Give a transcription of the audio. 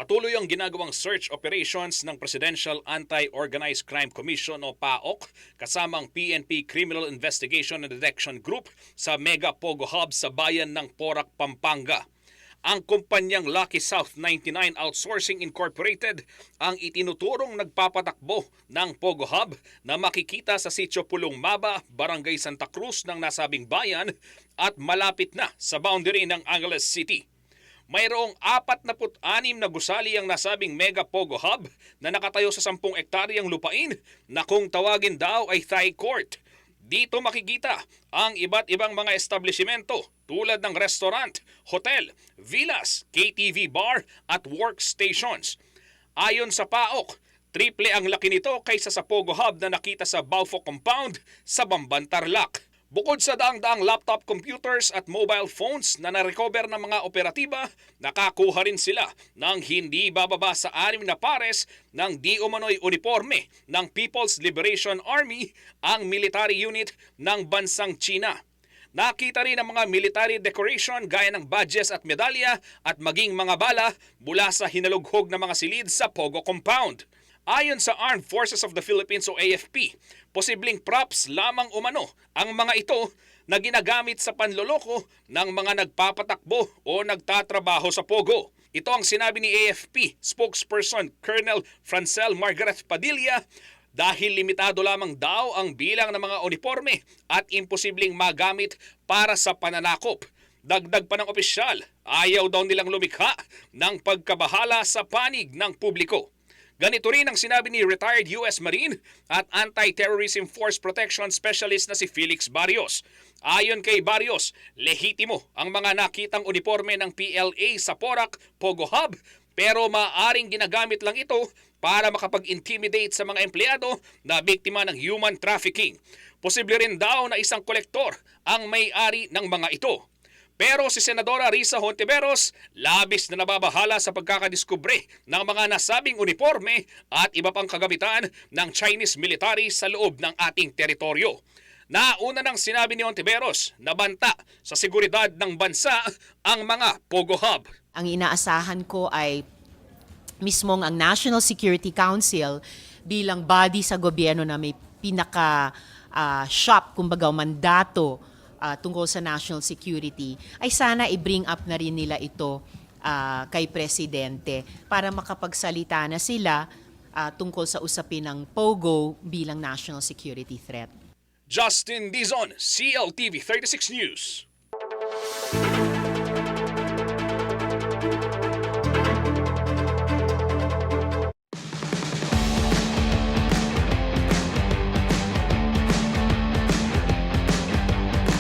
Patuloy ang ginagawang search operations ng Presidential Anti-Organized Crime Commission o PAOK kasamang PNP Criminal Investigation and Detection Group sa Mega Pogo Hub sa bayan ng Porac, Pampanga. Ang kumpanyang Lucky South 99 Outsourcing Incorporated ang itinuturong nagpapatakbo ng Pogo Hub na makikita sa Sitio Pulong Maba, Barangay Santa Cruz ng nasabing bayan at malapit na sa boundary ng Angeles City. Mayroong 46 na gusali ang nasabing Mega Pogo Hub na nakatayo sa 10 ektaryang lupain na kung tawagin daw ay Thai Court. Dito makikita ang iba't ibang mga establishmento tulad ng restaurant, hotel, villas, KTV bar at workstations. Ayon sa PAOK, triple ang laki nito kaysa sa Pogo Hub na nakita sa Baufo Compound sa Bamban, Tarlac. Bukod sa daang-daang laptop computers at mobile phones na narecover ng mga operatiba, nakakuha rin sila ng hindi bababa sa 6 na pares ng di umano'y uniforme ng People's Liberation Army, ang military unit ng bansang China. Nakita rin ang mga military decoration gaya ng badges at medalya at maging mga bala mula sa hinalughog na mga silid sa Pogo Compound. Ayon sa Armed Forces of the Philippines o AFP, posibleng props lamang umano ang mga ito na ginagamit sa panloloko ng mga nagpapatakbo o nagtatrabaho sa Pogo. Ito ang sinabi ni AFP spokesperson Colonel Francel Margaret Padilla dahil limitado lamang daw ang bilang ng mga uniforme at imposibleng magamit para sa pananakop. Dagdag pa ng opisyal, ayaw daw nilang lumikha ng pagkabahala sa panig ng publiko. Ganito rin ang sinabi ni retired US Marine at Anti-Terrorism Force Protection Specialist na si Felix Barrios. Ayon kay Barrios, lehitimo ang mga nakitang uniforme ng PLA sa Porac, Pogo Hub, pero maaaring ginagamit lang ito para makapag-intimidate sa mga empleyado na biktima ng human trafficking. Posible rin daw na isang kolektor ang may-ari ng mga ito. Pero si Senadora Risa Hontiveros, labis na nababahala sa pagkakadiskubre ng mga nasabing uniforme at iba pang kagamitan ng Chinese military sa loob ng ating teritoryo. Nauna nang sinabi ni Hontiveros na banta sa seguridad ng bansa ang mga Pogo Hub. Ang inaasahan ko ay mismong ang National Security Council bilang body sa gobyerno na may pinaka-shop, kumbaga mandato tungkol sa national security, ay sana i-bring up na rin nila ito kay Presidente para makapagsalita na sila tungkol sa usapin ng Pogo bilang national security threat. Justin Dizon, CLTV 36 News.